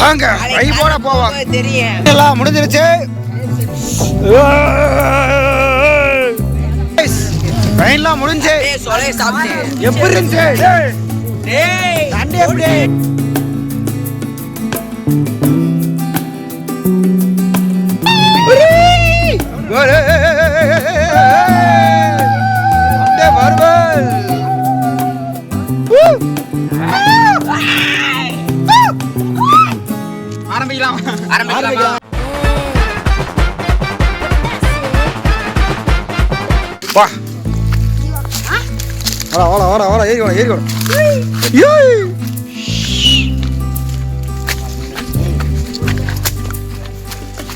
வாங்க கை போட போவாங்க தெரியும் எல்லாம் முடிஞ்சிருச்சு. ட்ரெயின்லாம் முடிஞ்சு எப்படி இருந்துச்சு சண்டே எப்படி ஆரம்பிக்கலாம். வா வாடா ஏறி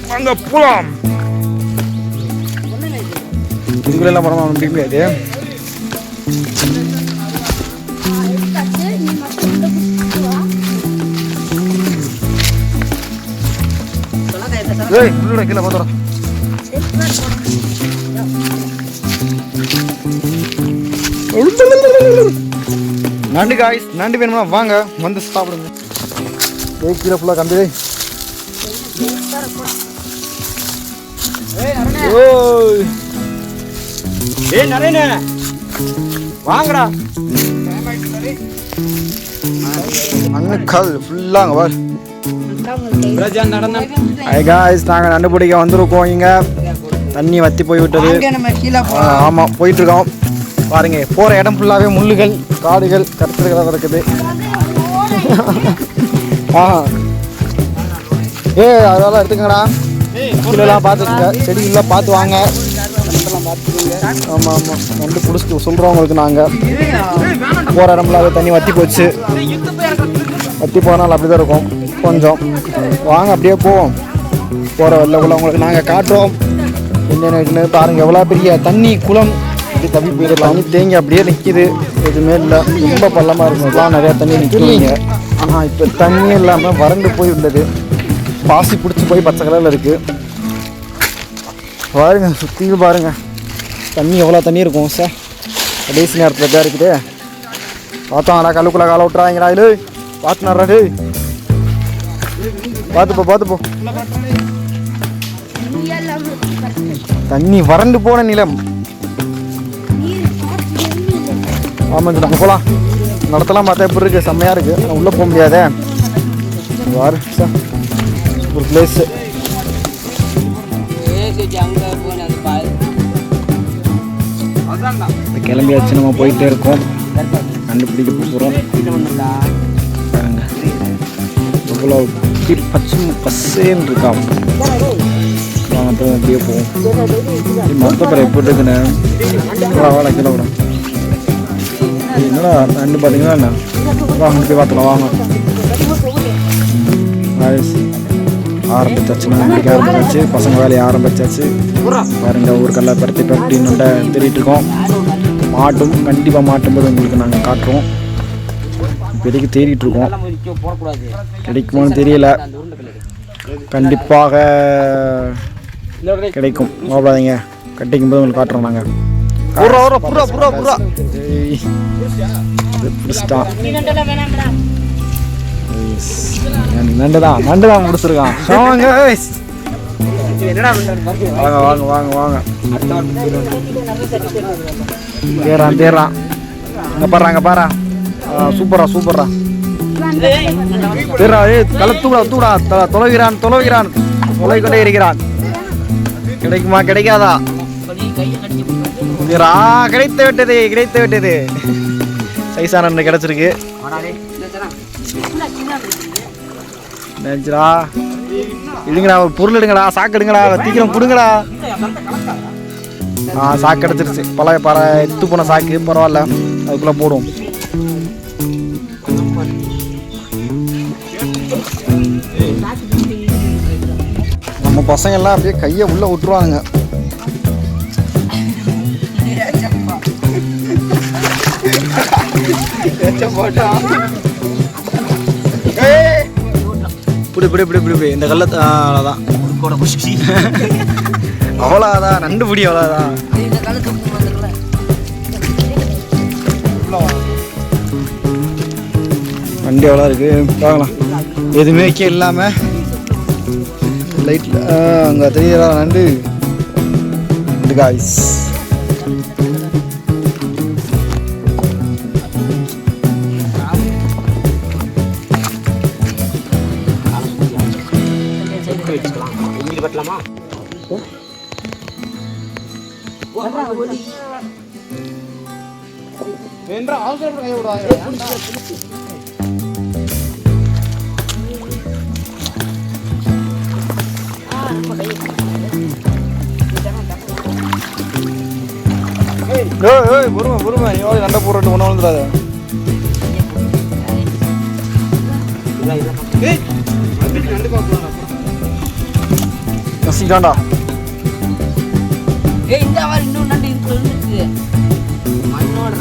வாங்க போலாம். இதுக்குள்ள எல்லாம் படமா முடிய முடியாது. கீழே போதும். நண்டு காய்ஸ், நண்டு வேணுமா வாங்க வந்து சாப்பிடுங்க. கீழே ஃபுல்லாக கம்பி. வாங்கடா அண்ணல் ஃபுல்லாங்க வா. நாங்கள் நண்டு பிடிக்க வந்திருக்கோம். இங்க தண்ணி வத்தி போய் விட்டது. ஆமாம் போயிட்டு இருக்கோம். பாருங்க போகிற இடம் ஃபுல்லாகவே முள்ளுகள் காடுகள் கருத்துகள் இருக்குது. அதெல்லாம் எடுத்துக்கங்கடா. கீழெல்லாம் பார்த்துக்கங்க, செடிகள்லாம் பார்த்து வாங்க. ஆமாம் நண்டு பிடிச்சிட்டு சொல்கிறோம் உங்களுக்கு. நாங்கள் போகிற இடம் ஃபுல்லாகவே தண்ணி வத்தி போச்சு. வத்தி போனால் அப்படி தான் இருக்கும் கொஞ்சம். வாங்க அப்படியே போவோம். போகிற வெள்ளக்குள்ள உங்களுக்கு நாங்கள் காட்டுறோம் என்னென்னு பாருங்கள். எவ்வளோ பெரிய தண்ணி குளம் இப்படி தண்ணி போயிடலாம். தண்ணி தேங்கி அப்படியே நிற்கிது, எதுவுமே இல்லை. ரொம்ப பள்ளமாக இருக்கும். எல்லாம் நிறையா தண்ணி நிற்கிறீங்க. ஆனால் இப்போ தண்ணி இல்லாமல் வறண்டு போய் உள்ளது. பாசி பிடிச்சி போய் பச்சை கலரில் இருக்குது. பாருங்க சுற்றியும் பாருங்கள் தண்ணி எவ்வளோ தண்ணி இருக்கும் சார். கடைசி நேரத்தில் தான் இருக்குது. பார்த்தாங்கடா கல்லுக்குள்ளே காலை விட்டுறாங்கடா. இது பார்த்துனாரு பார்த்துப்போ. தண்ணி வறண்டு போன நிலம். ஆமாம் நாங்கள் போகலாம். நடத்தலாம் பார்த்தா எப்படி இருக்குது, செம்மையாக இருக்குது. ஆனால் உள்ளே போக முடியாதே. சார் ஒரு பிளேஸு. கிளம்பியாச்சு, நம்ம போயிட்டே இருக்கோம். கண்டுபிடிக்க போகிறோம். இவ்வளோ பச்சேன்னு இருக்கா. அப்புறம் அப்படியே போவோம். மொத்தப்பறம் எப்படி இருக்குன்னு வாடா கீழே விடும். என்னடா நண்டு பார்த்தீங்கன்னா என்ன வாங்க போய் பார்த்துலாம் வாங்க. ஆரம்பிச்சாச்சு, நான் பிடிக்க ஆரம்பிச்சாச்சு. பசங்க வேலையை ஆரம்பிச்சாச்சு. பாருங்க ஒரு கல்லை பரட்டி நண்டை தேடிட்டு இருக்கோம். மாட்டும் கண்டிப்பாக மாட்டும் போது உங்களுக்கு நாங்கள் காட்டுறோம். இப்போதைக்கு தேடிட்டு இருக்கோம். கிடைக்குமோன்னு தெரியல. கண்டிப்பாக கிடைக்கும், வாடாதீங்க. கட்டிக்கும் போது உங்களுக்கு காட்டுறோம் நாங்கள். நண்டுதான் முடிச்சிருக்கான். வாங்க தேடுறான். அங்கே பாரு. சூப்பரா தேடுறா. தூடா தொலைகிறான் தொலை கொண்டே இருக்கிறான். கிடைக்குமா கிடைக்காதா? கிடைத்து விட்டது. சைஸான நண்டு கிடைச்சிருக்கு. இதுங்கடா ஒரு பொருள் எடுங்கடா, சாக்கு எடுங்கடா, சீக்கிரம் கொடுங்கடா. சாக்கு கிடைச்சிருச்சு. பல எத்து போன சாக்கு, பரவாயில்ல, அதுக்குள்ள போடும். நம்ம பசங்க எல்லாம் அப்படியே கையை உள்ள விட்டுருவாங்க. இப்படி இந்த கல்ல அவ்வளோதான். அவ்வளோதான் நண்டு பிடி. அவ்வளோதான். வண்டி எவ்வளோ இருக்குது பார்க்கலாம். எதுவுமே வைக்க இல்லாமல் லைட்டில் அங்கே தெரியல நண்டு காய்ஸ். பொறுமை எவ்வளோ நண்டை போட்டு ஒன்றும் வந்துடாத. நசிக்காண்டா இன்னும் நண்டு இருக்கு மண்ணோட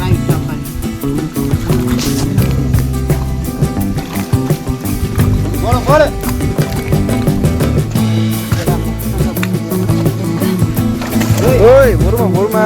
போடு. ஓய் பொறுமை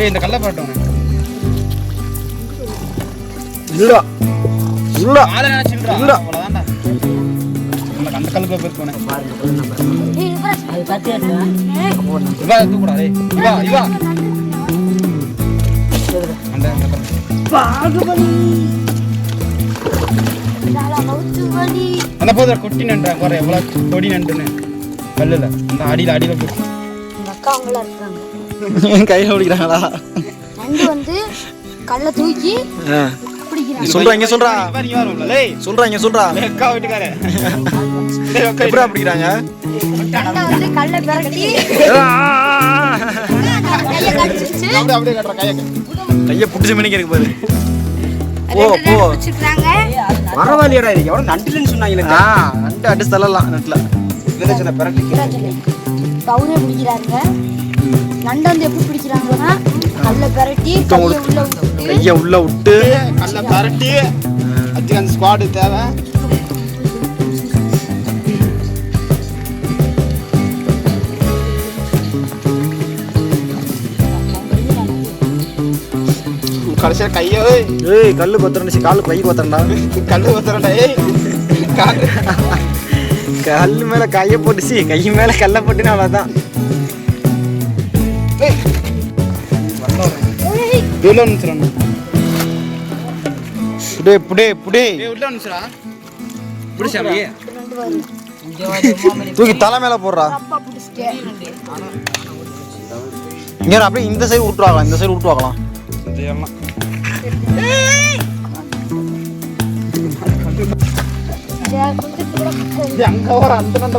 இந்த கல்ல பாட்டோம் இல்ல இல்ல ஆள நினைச்சிட்டா அவ்வளவுதான்டா. நம்ம அந்த கல்லுக்குள்ள போய் போனே அது பாத்தியாடா. இவா தூக்குடா டேய் இவா அந்த பாகுபலி டாலா மௌத்துவலி அந்த போதற கொட்டி நண்டா பாரு எவ்வளவு கொடி நண்டுன்னு கல்லுல அந்த அடியில போட்டு அக்கா அவங்களா இருக்காங்க. கையில ஓடிக்கிறாங்களா? நண்டு வந்து கல்ல தூக்கி பிடிக்கிறாங்க. சொல்றா அக்கா வீட்டுக்காரே எப்படா பிடிக்கிறாங்க? நண்டை வந்து கல்ல பிரட்டி கையை கடிச்சிச்சு. அப்படியே கட்டற கையை புடிச்ச மணிக்கு இருக்கு பாரு. போ பிடிச்சிட்டாங்க. பரவாயில்லையடா இது எவ்வளவு நண்டுன்னு சொன்னாங்க. நண்டு அடிச்சு தள்ளலாம் நட்டுல விளைச்சல பிரட்டி பவுரே பிடிக்கிறாங்க. நண்டை வந்து எப்படி பிடிக்கிறாங்கன்னா கல்ல பிரட்டி கையை உள்ள விட்டு கல்ல பிரட்டி அதுக்கு அந்த ஸ்குவாட் தேவை. கடைசியா கையோ கல்லு பத்திரண்டு காலு கை பத்திரண்டா கல்லு பத்திரண்டா கல்லு மேல கையை போட்டுச்சு கை மேல கல்ல போட்டுன்னு அவ்வளவுதான். தூக்கி தலை மேல போடுறா. இங்க அப்படியே இந்த சைடு விட்டுவாங்களாம் இந்த சைடு விட்டுவாங்களாம். அங்க வர அந்த நண்டை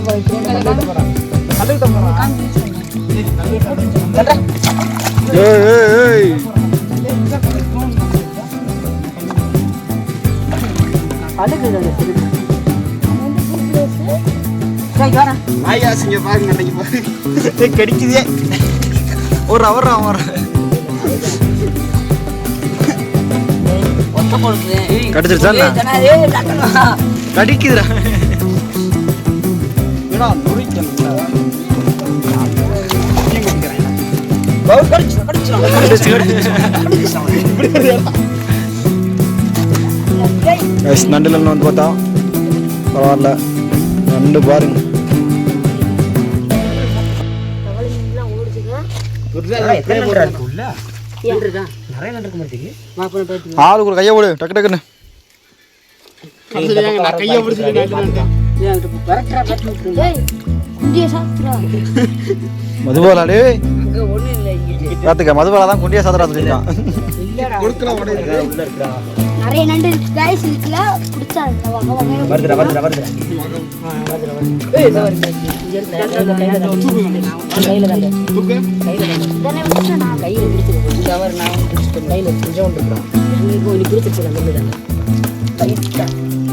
கடிக்குதே ஒரு அவர் கடிச்சிருச்சா கடிக்குதுடா. நண்டுல வந்து பார்த்தா பரவாயில்ல நண்டு பாருங்க. ஆளுக்கு ஒரு கையை போடு டக்கு டக்குன்னு. மதுபாலாடு பாத்துக்க மதுபாலா தான் குண்டியா சாதரா சொல்லிருக்கான். நிறைய நண்டு இருக்கு गाइस இதுல புடிச்சா வருதுடா கையில நான் கையில பிடிச்சிட்டு அவர் நான் கையில கொஞ்சம் இருக்குறான். நீ போய் பிடிச்சிட்டு நண்டுடா கையில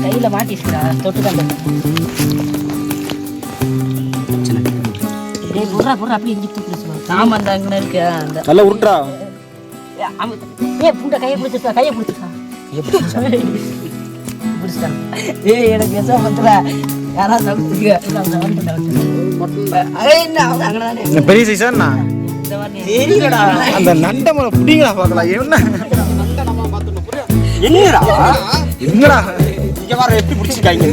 கையில மாட்டிச்சுடா தொட்டு தான் புறா அப்படி எங்கி தூக்கிடுச்சு சாமான் தான் அங்கே இருக்கு அந்த நல்லா உருட்டுறா. புண்டை கையை பிடிச்சிருக்கா எனக்கு எசா பண்ற யாராவது பெரிய சைஸா என்ன அந்த நண்டை மேல புடிங்களா பார்க்கலாம். என்னடா எங்கடா இங்க வர எப்படி பிடிச்சிருக்காங்க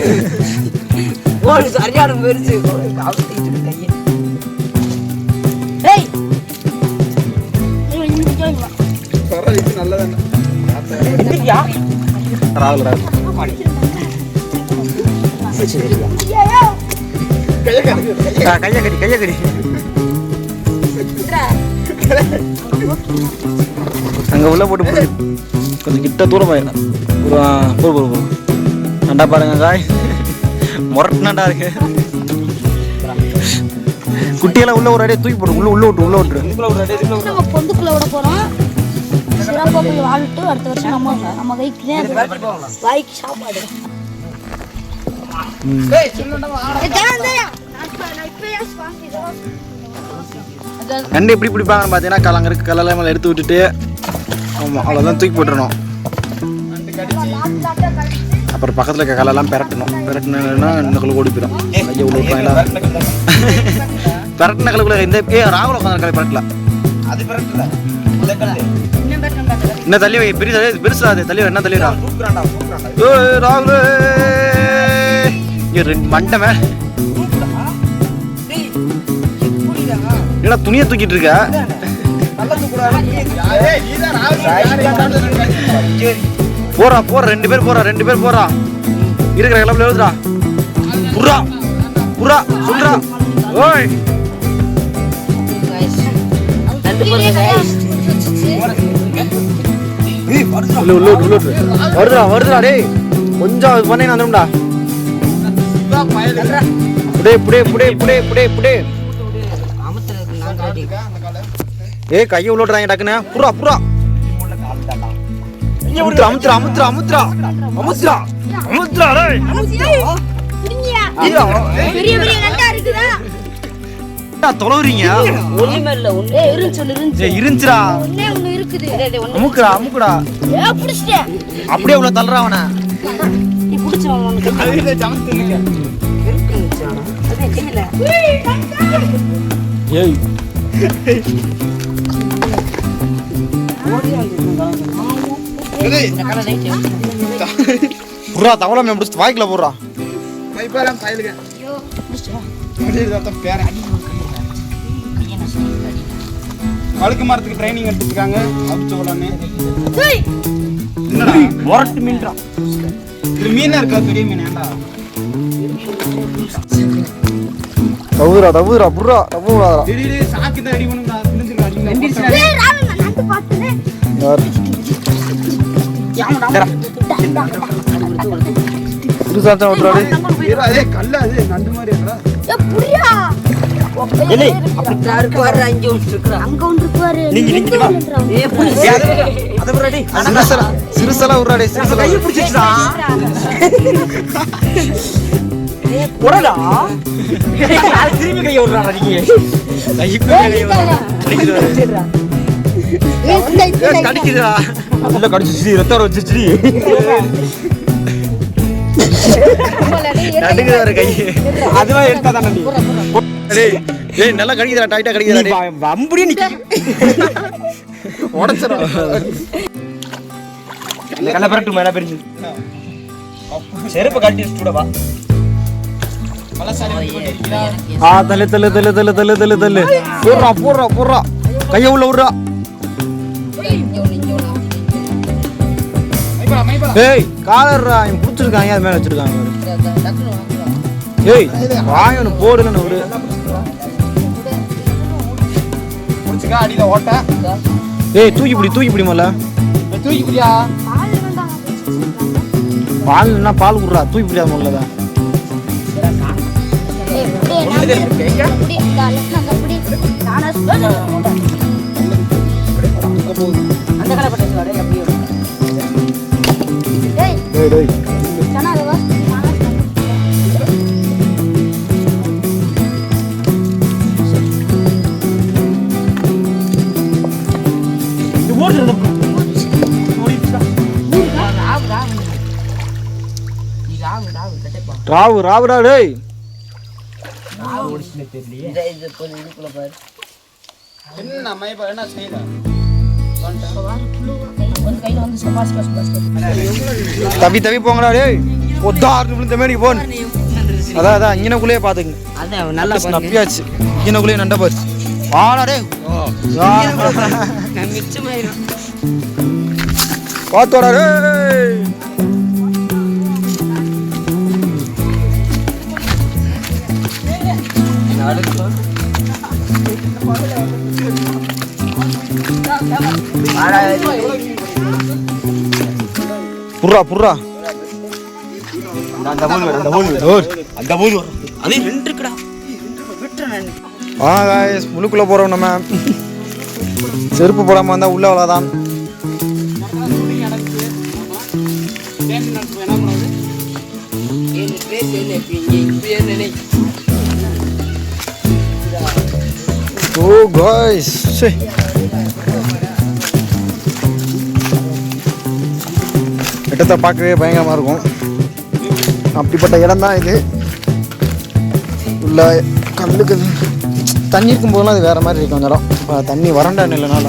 சரியான போயிருச்சு நல்லதானே ராகுல் கைய கடி அங்க உள்ள போட்டு போடு. கொஞ்சம் கிட்ட தூரம் போயிடலாம். போடு நண்டா பாருங்க காய் முரட்டு நண்டா இருக்கு. குட்டியெல்லாம் உள்ள ஒரு அடியே தூக்கி போடு. உள்ள விட்டுரு. நம்ம பொந்துக்குள்ள விட போறோம். சிறப்பா போய் வாழ்ட்டு அடுத்த வருஷம் நம்ம வாய்க்கு சாப்பாடு. நண்டு எப்படி பிடிப்பாங்கன்னு பார்த்தீங்கன்னா அங்கே இருக்க கல்லெல்லாம் மேலே எடுத்து விட்டுட்டு ஆமாம் அவ்வளோதான் தூக்கி போட்டுடணும். அப்புறம் பக்கத்தில் இருக்க கல்லெல்லாம் பெரட்டணும்னா இந்த கல்லு ஓடி போயிடும். கையை உள்ள விட்டாங்களா பெரட்டின கல்லுக்குள்ள இந்த ராகுல உட்காந்து கலை பெரட்டல. அது பெரட்டல என்ன தள்ளி வை பெருசா அது தள்ளி என்ன தள்ளிடா ராகுல மண்டை மேல என்ன துணியை தூக்கிட்டு இருக்க. போறா 2 பேர் போறா இருக்கிற கிளம்புல எழுதுடா. புறா சொல்றா. ஓய் வருதுடா டேய் கொஞ்சம் இது பண்ணி வந்துடும்டா. புடே ஏய் கையை உள்ளோடுறாங்க டக்குன்னு. புறா அமுத்துறா டேய். பெரிய நண்டா இருக்குதா? தொலைறீங்க இருந்துச்சுடா. அமுக்குடா அப்படியே உள்ள தள்ளுறா அவனை. ஏய் புறா தவளை மேம் முடிச்சு வாய்க்குள்ள போடுறா. அழுக்கு மரத்துக்கு ட்ரைனிங் எடுத்துருக்காங்க. அடிச்ச உடனே முரட்டு மீன்டா. இது மீனா இருக்கா? பெரிய மீன் ஏண்டா தவுதுரா புறா தவுதுரா. திடீர்னு சாக்கு தான் ரெடி பண்ணுடா. பிடிச்சிருக்கா அடிங்க. ஏய் ராமன் நண்டு பாத்துனே. புதுசாச்சா ஓடுறாரு. ஏய் கல்ல அது நண்டு மாதிரி இருக்கடா. ஏ புரியா ஏலே அப்படி யாருக்கு வர அங்க ஒன்று அங்க ஒன்று பாரு. நீங்க ஏ புடி அத புறடி சிறுசலா உறாடே. கையை பிடிச்சிடுடா. போடா திரும்பி கையை விடுறா நீங்க. கடிக்குதா உள்ள கடிச்சு ரத்தம் வச்சிருச்சு. நடுங்குது வர கை. அதுவா எடுத்தா தானே நீ. ஏய் நல்லா கடிக்குதா டைட்டா கடிக்குதா டேய். வம்புடி நிக்க உடைச்சறா. கல்ல பரட்டு மேல பெரிஞ்சு. செருப்பு கட்டி வச்சுடா வா. தள்ளு போடுறா கைய உள்ள விடுறா. ஏய் காலர்ரா இவன் புடிச்சிருக்காங்க அது மேல வச்சிருக்காங்க. ஏய் வாயனு போடுன்னு விடு. புடிச்சுக்க அடியில ஓட்ட. ஏய் தூக்கி பிடி மல்ல. தூக்கி பிடியா. பால்னா பால் குடுறா. தூக்கி பிடியா மல்லதா. ஏய் ராவு ராவுடா டேய். இது கொஞ்சம் இதுக்குள்ள பாரு. தவி தவி போங்கடா டேய். ஒத்தாறு விழுந்த மேடி போன். அதான் இங்கனக்குள்ளே பாத்துங்க. அதான் நல்லா நப்பியாச்சு. இங்கனக்குள்ளே நண்ட பாரு. வாடா டேய். நான் மிச்சமாயிரும். பாத்தோடா டேய். புர்ரா புர்ரா அந்த மூணு அதே 2 இருக்குடா. guys முழுக்குள்ள போறோம் நம்ம. செருப்பு போடாம வந்தா உள்ள அவ்வளவுதான். ஓ guys இடத்தை பார்க்கவே பயங்கரமாக இருக்கும். அப்படிப்பட்ட இடம் தான் இது. உள்ள கல்லுக்கு தண்ணி இருக்கும் போதெல்லாம் அது வேறு மாதிரி இருக்கும் அந்த இடம். தண்ணி வறண்ட நிலைனால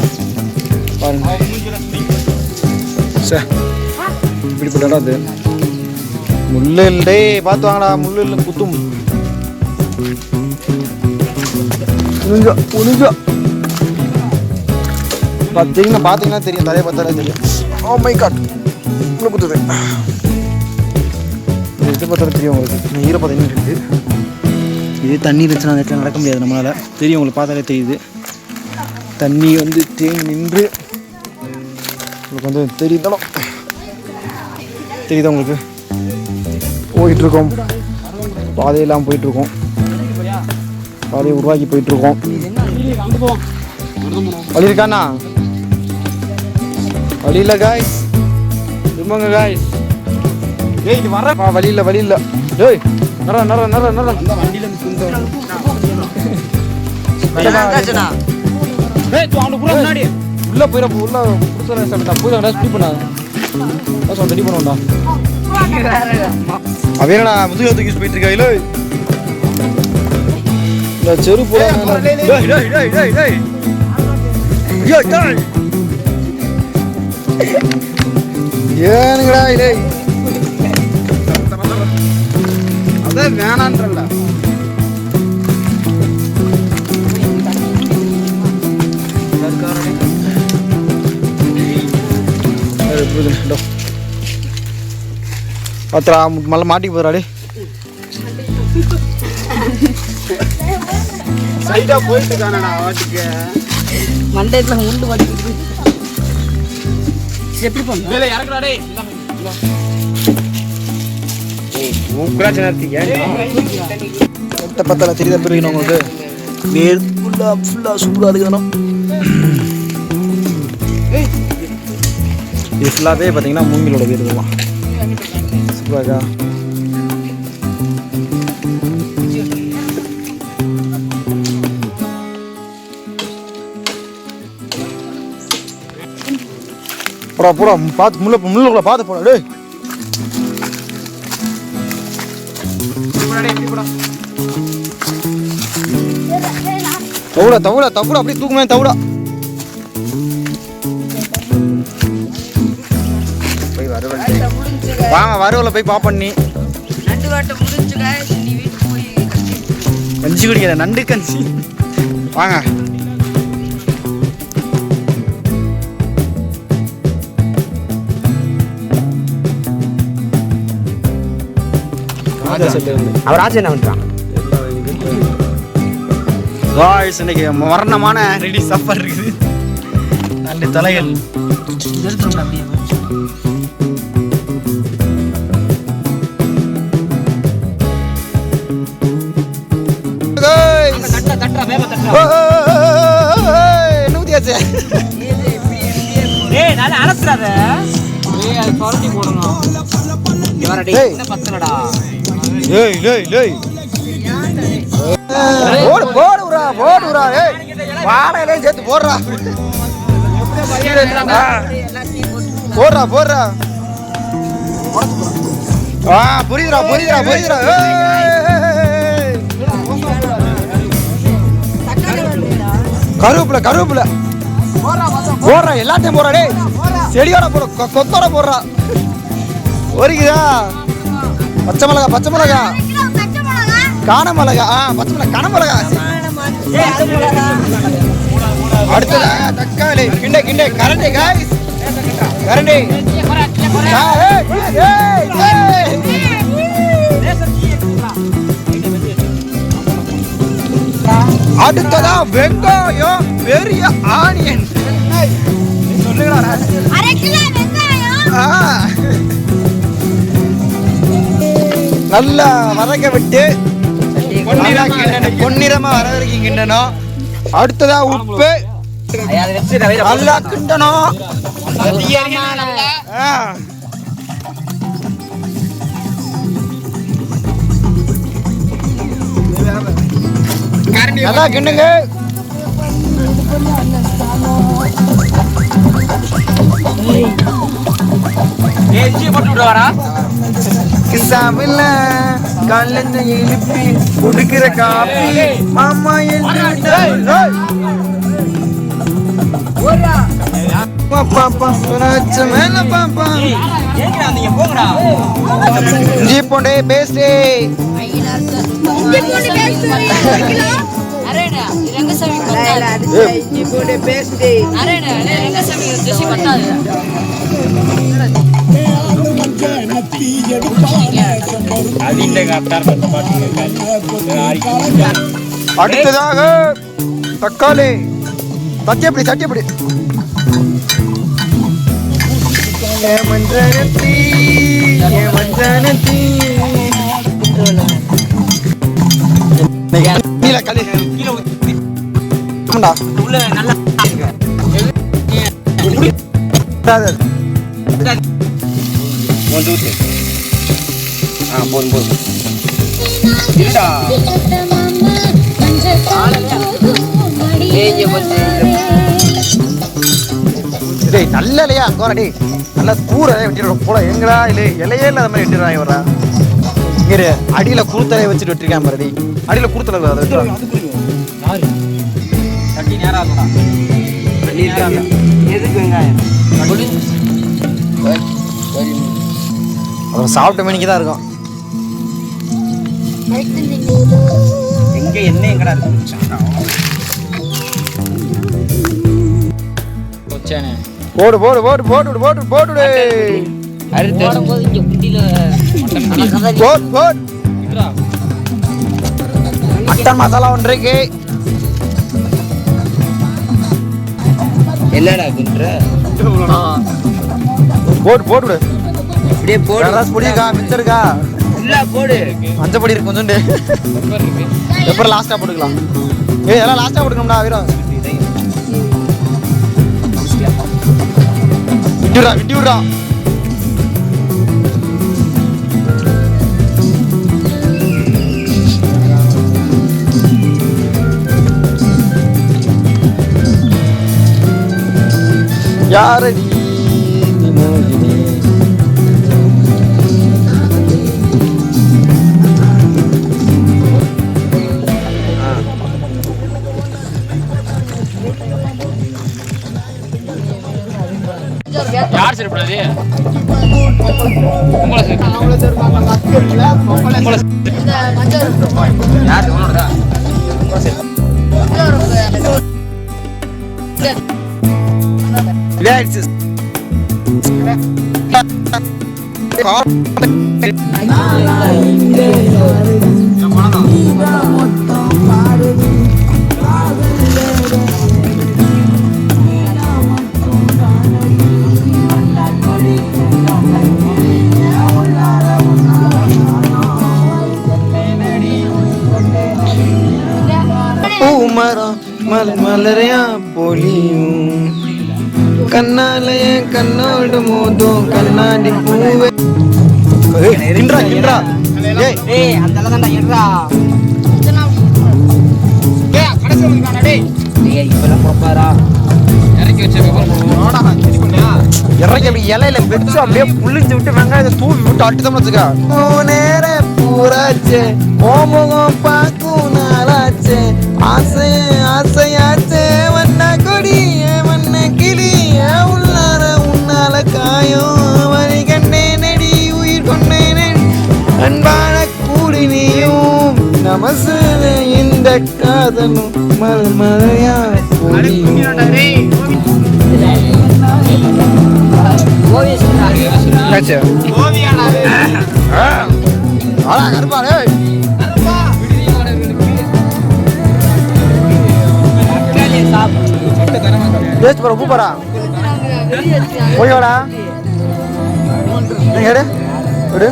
பாருங்க. சே இப்படிப்பட்ட இடம் அது. முள்ளு இல்லே பார்த்து வாங்கடா. முள்ளு இல்லை குத்தும். பார்த்தீங்கன்னா தெரியும். தலையை பார்த்தாலே தெரியும். ஓ மை காட் உள்ள குத்துது. இது பார்த்தாலே தெரியும் உங்களுக்கு. ஈரப்பதம் இருக்குது. இதே தண்ணி இருந்துச்சுன்னா அந்த இடத்துல நடக்க முடியாது நம்மளால். தெரியும் உங்களுக்கு, பார்த்தாலே தெரியுது. தண்ணி வந்து தேங்கி நின்று உங்களுக்கு வந்து தெரியுதாலும் தெரியுதா உங்களுக்கு. போயிட்டுருக்கோம். பாதையெல்லாம் போயிட்டுருக்கோம். பாதையை உருவாக்கி போயிட்டுருக்கோம். வழி இருக்காண்ணா? வழி இல்லை காய்ஸ். திரும்பங்க காய்ஸ். ஏய் இது வர வழி இல்லை வழி இல்லை. ஏய் நர நர நர நர அந்த வண்டியில முன்னாடி உள்ள போயிட உள்ள புடிச்சா போய் ஸ்பீட் பண்ணா ரெடி பண்ணுவோம்டா. அவன் என்னடா முதுகு தூக்கி போயிட்டு இருக்காயில. இந்த செருப்பு ஏனுங்கடா இல்லை அதான் வேணான்றல. பத்திரா மல்ல மாட்டிக்கு போறாடே. சைடா போயிட்டு காணடா வாட்டுக்கு மண்டேட்ல முண்டு வாட்டிட்டு எப்படி பண்ணு மேல இறக்குடா டேய். ஏய் ஊக்குறா சனத்தியா ஒட்ட பத்தல தெரியுதா பிரிக்கணும் உங்களுக்கு. வேர் ஃபுல்லா சூப்பரா இருக்குதுனா. இது ஃபுல்லாவே பாத்தீங்கன்னா மூங்கிலோட வேர் இதெல்லாம் சூப்பரா. போடா போடா பார்த்து முள்ளுக்குள்ள பார்த்து போடா டேய். தவுடா தவுடா தவுடா அப்படியே தூக்குமே தவுடா. போய் வாங்க வரவுல போய் பாப்பண்ணி நண்டு வாட்ட முடிஞ்சுங்க. நீ வீட்டுக்கு போய் கஞ்சி குடிக்கிற நண்டு கஞ்சி வாங்க. அவர் ஆச்சு என்ன பண்றான்? காய்ஸ் இன்னைக்கு மரணமான ரெடி சஃபர் இருக்குது. நண்டு தலைகள் என்ன ஊத்தியாச்சு. ஏய் நாளை அலசுறாத. ஏய் அது தொரட்டி போடணும். இவர டேய் என்ன பத்தலடா. ஏய் ஏய் ஏய் போடு போடுறா போடுறா. ஏய் வாழையிலே சேர்த்து போடுறா போடுறா போடுறா. புரியுதுடா புரியுதுடா புரியுதுடா. கருவேப்பில கருவேப்பில போடுறா, எல்லாத்தையும் போடுறா. டேய் செடியோட போடுற, கொத்தோட போடுறா. ஒரிக்குதா? பச்சை மிளகா பச்சை மிளகா காண மிளகா. பச்சை மிளகா கன மிளகா. அடுத்ததா தக்காளி. கிண்டே கிண்டே கரண்டி காய்ஸ், கரண்டி. அடுத்ததா வெங்காயம், பெரிய ஆனியன். நல்லா வதக்க விட்டு பொன்னிறமா வர வரைக்கும் கிண்டணும். அடுத்ததா உப்பு நல்லா கிண்டணும். நல்லா கிண்டுங்க. கிசாமில்ல கல்லஞ்ச இழுப்பி குடுக்கிற காப்பி மாமா இஞ்சி பூண்டு பேஸ்ட். அடுத்ததாக தக்காளி. தட்டியப்படி தட்டியப்படி. நல்ல இல்லையா கோரடி நல்ல கூரை வெட்டிடுறோம் போல. எங்கடா இல்லை இலையே இல்லாத மாதிரி வெட்டிடுறாங்க. வர்றா இங்கே அடியில குருத்தலையை வச்சுட்டு வெட்டிருக்கான் பாருடி. அடியில குருத்தலை அதை வெட்டுறாங்க. அப்புறம் சாப்பிட்ட மணிக்கு தான் இருக்கும். எங்க என்ன எங்கடா இருக்கு? போடு போடு போடு போடு போடு போடு. மட்டன் மசாலா ஒன்றைக்கு என்னடா குன்ற போடு போடு. அப்படியே போடு. பொடி இருக்கா மிச்சம் இருக்கா? ஃபுல்லா போடு. மஞ்சள் பொடி இருக்கு கொஞ்சோண்டு. எப்பறம் லாஸ்டா போட்டுக்கலாம். எல்லாம் லாஸ்டா போட்டுக்கணும்டா வீரம். விட்டுடா விட்டுடா. யாரடி யார் சாப்பிடாது? யார் உன்னோடதா? மலரையா பொலியும் கண்ணாலய கண்ணோடு மோதும் கண்ணாடி பூவே. Kinda kinda. டேய் அந்த அளவுதான்டா ஏறா. டேய் கடைசி வந்துட்டானே. டேய் டேய் இப்பலாம் போறாரா? இறக்கி வச்ச இறக்கி அப்படி இலையில வச்சு அப்படியே புளிஞ்சு விட்டு வெங்காயத்தை தூவி விட்டு அட்டுத்தோம்னு வச்சுக்க நேர பூராச்சே ஓமுகம் பாக்கும் நாளாச்சே ஆசை ஆசையாச்சே வண்ண கொடி வண்ண கிளி உள்ளார உன்னால காயம் வரி கண்டே நெடி உயிர் கொண்டே நெடி அன்பான கூடி நீயும் நமசு இந்த காதலும் மலையா உப்பு போறா போயோடா எடு எடு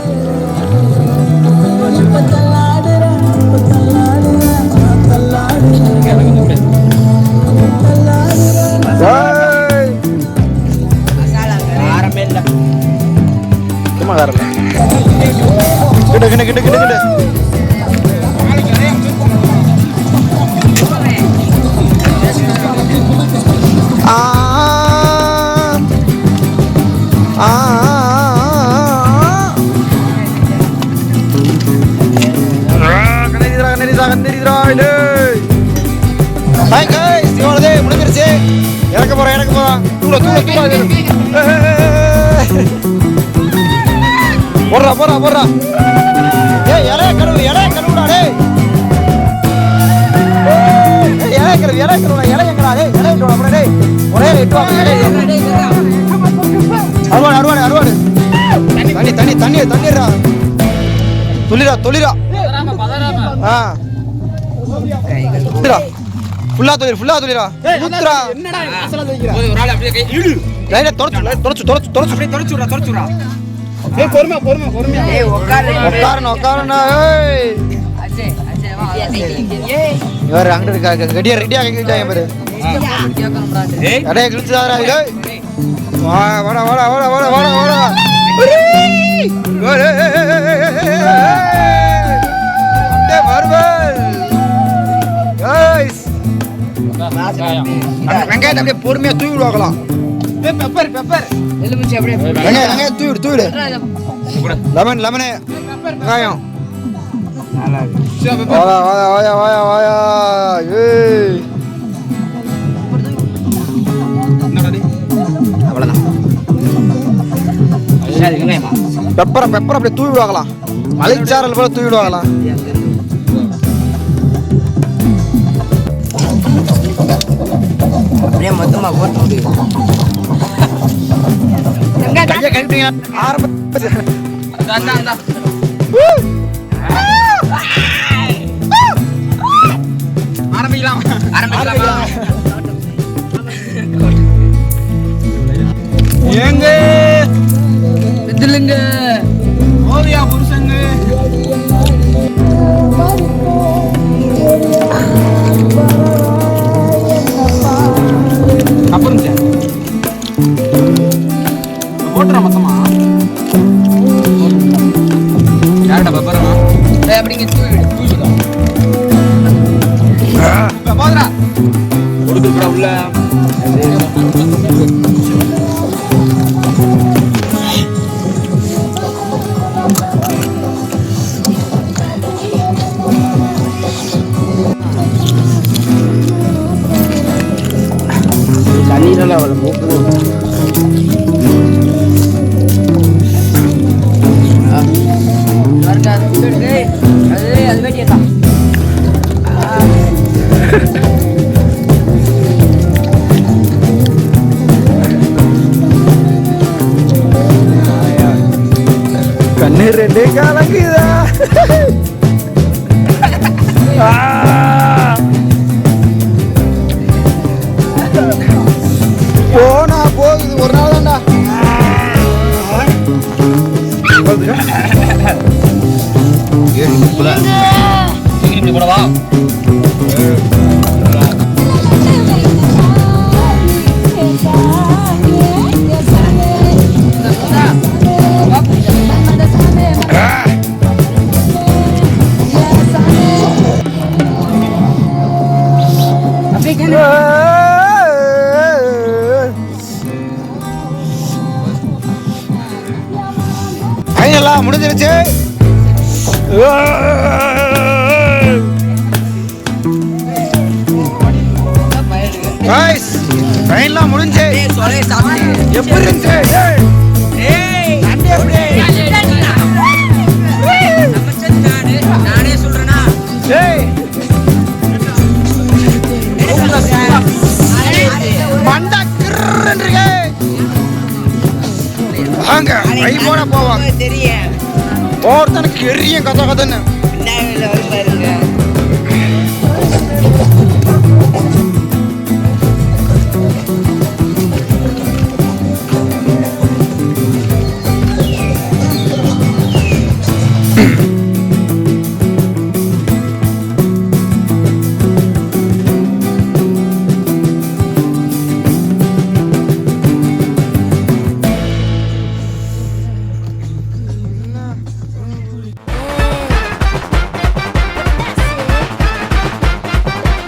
கிட்ட முடிஞ்சிருச்சு இறக்க போறோம் தூள போடுறா ஏய் இலைய கழுவுடா டேய் இலைய கழுவுடா இலை எங்கடா டேய் இலைய கழுவுடா டேய் ஒரே எட்டு வாங்க அருவாடு தண்ணிடா தொளிரா ஆ ஃபுல்லா தொளிரா ஊத்துறா என்னடா மசாலா தேய்க்கிற ஒரு ஆளு அப்படியே கை இடு லைனா தொடச்சு அப்படியே தொடச்சு விடுறா ஏய் பொறுமையா ஏய் உட்காரணும் ஏய் அஜய் வா இவர அங்க இருக்க ரெடியா கிட்டாங்க பாரு ஏய் அடே கிழிச்சாரா டேய் வாடா அடே மார்வல் गाइस வெங்காயத்தை அப்படியே பொறுமையா தூவி விடுவாங்களாம் ஏய் பெப்பர் எலுமிச்சை அப்படியே வெங்காயம் தூவி லெமனே வெங்காயம் வாயா ஏய் அவ்வளவுதான் சரி வெங்காயமா பெப்பர் அப்படியே தூவி விடுவாங்களாம் மலைச்சாரல் போல தூவி விடுவாங்களாம் அப்படியே மொத்தமா போட்டு முடியும் கையை கழுவிட்டீங்க ஆரம்பிச்சு அந்த ஆரம்பிக்கலாம் ஏங்க இதுலங்க ஓவியா புருஷங்க அப்புறம் போட்டுறா மொத்தமா யார்டா பப்பரமா அப்படிங்க தூவிடு போதுடா கொடுத்துடா உள்ள தண்ணீரெல்லாம் அவ்வளோ மூக்கு அது வேட்டியா கண்ணு ரெண்டே கலங்குதா போனா போகுது ஒரு நாள் தான்டா இப்படி போடவா ஃபைனலாக முடிஞ்சிருச்சு. ஃபைனலாக முடிஞ்சு எப்படி இருந்துச்சு? நானே சொல்றேனா மண்டா கிர்றன்றியே. வாங்க கை போட போவாங்க தெரியும் ஒருத்தனுக்கு எரியும் கதை கதைன்னு.